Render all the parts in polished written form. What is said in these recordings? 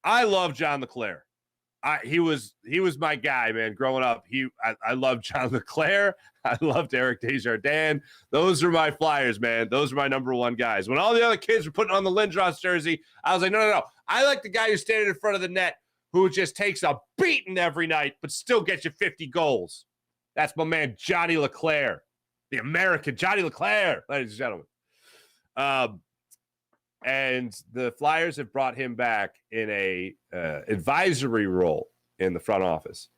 I love John LeClair. He was my guy, man. Growing up, I loved John LeClair. I loved Eric Desjardins. Those are my Flyers, man. Those are my number one guys. When all the other kids were putting on the Lindros jersey, I was like, no. I like the guy who's standing in front of the net who just takes a beating every night, but still gets you 50 goals. That's my man, Johnny LeClair, the American Johnny LeClair, ladies and gentlemen. And the Flyers have brought him back in a advisory role in the front office.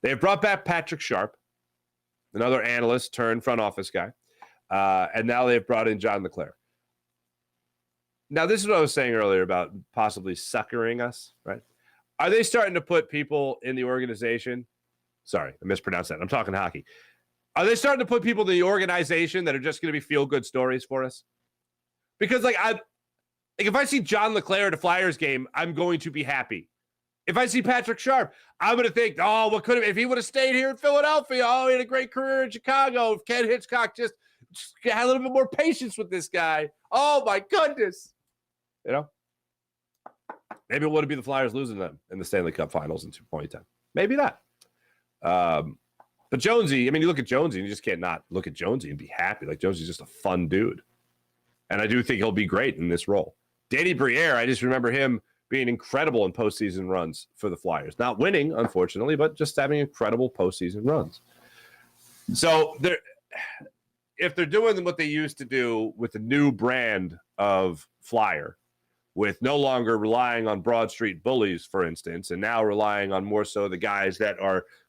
They've brought back Patrick Sharp, another analyst turned front office guy. And now they've brought in John LeClair. Now, this is what I was saying earlier about possibly suckering us, right? Are they starting to put people in the organization? Sorry, I mispronounced that. I'm talking hockey. Are they starting to put people in the organization that are just going to be feel-good stories for us? Because, if I see John LeClair at a Flyers game, I'm going to be happy. If I see Patrick Sharp, I'm going to think, oh, what could have, if he would have stayed here in Philadelphia, oh, he had a great career in Chicago. If Ken Hitchcock just had a little bit more patience with this guy. Oh, my goodness. You know? Maybe it would be the Flyers losing them in the Stanley Cup Finals in 2.10. Maybe not. But Jonesy, I mean, you look at Jonesy and you just can't not look at Jonesy and be happy. Like, Jonesy's just a fun dude. And I do think he'll be great in this role. Danny Briere, I just remember him being incredible in postseason runs for the Flyers. Not winning, unfortunately, but just having incredible postseason runs. So if they're doing what they used to do with the new brand of Flyer, with no longer relying on Broad Street bullies, for instance, and now relying on more so the guys that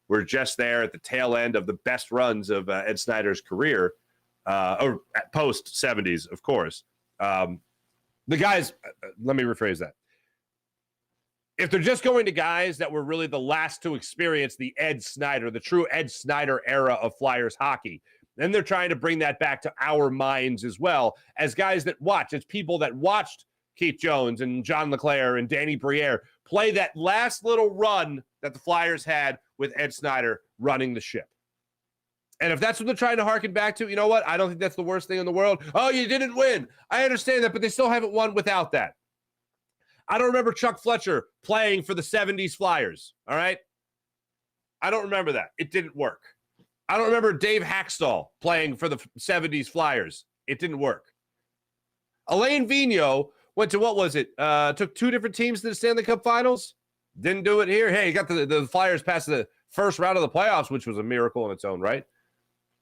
were just there at the tail end of the best runs of Ed Snyder's career, or post-70s, of course. The guys, let me rephrase that. If they're just going to guys that were really the last to experience the Ed Snyder, the true Ed Snyder era of Flyers hockey, then they're trying to bring that back to our minds as well as guys that watch. It's people that watched Keith Jones and John LeClair and Danny Briere play that last little run that the Flyers had with Ed Snyder running the ship. And if that's what they're trying to harken back to, you know what? I don't think that's the worst thing in the world. Oh, you didn't win. I understand that, but they still haven't won without that. I don't remember Chuck Fletcher playing for the 70s Flyers, all right? I don't remember that. It didn't work. I don't remember Dave Hackstall playing for the 70s Flyers. It didn't work. Alain Vigneault went to, what was it? Took two different teams to the Stanley Cup Finals. Didn't do it here. Hey, he got the Flyers past the first round of the playoffs, which was a miracle in its own right.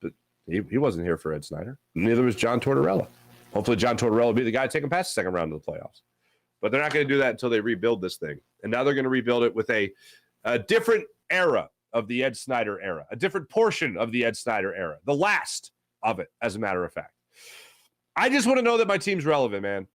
But he wasn't here for Ed Snyder. Neither was John Tortorella. Hopefully John Tortorella will be the guy taking past the second round of the playoffs. But they're not going to do that until they rebuild this thing. And now they're going to rebuild it with a different era of the Ed Snyder era, a different portion of the Ed Snyder era, the last of it, as a matter of fact. I just want to know that my team's relevant, man.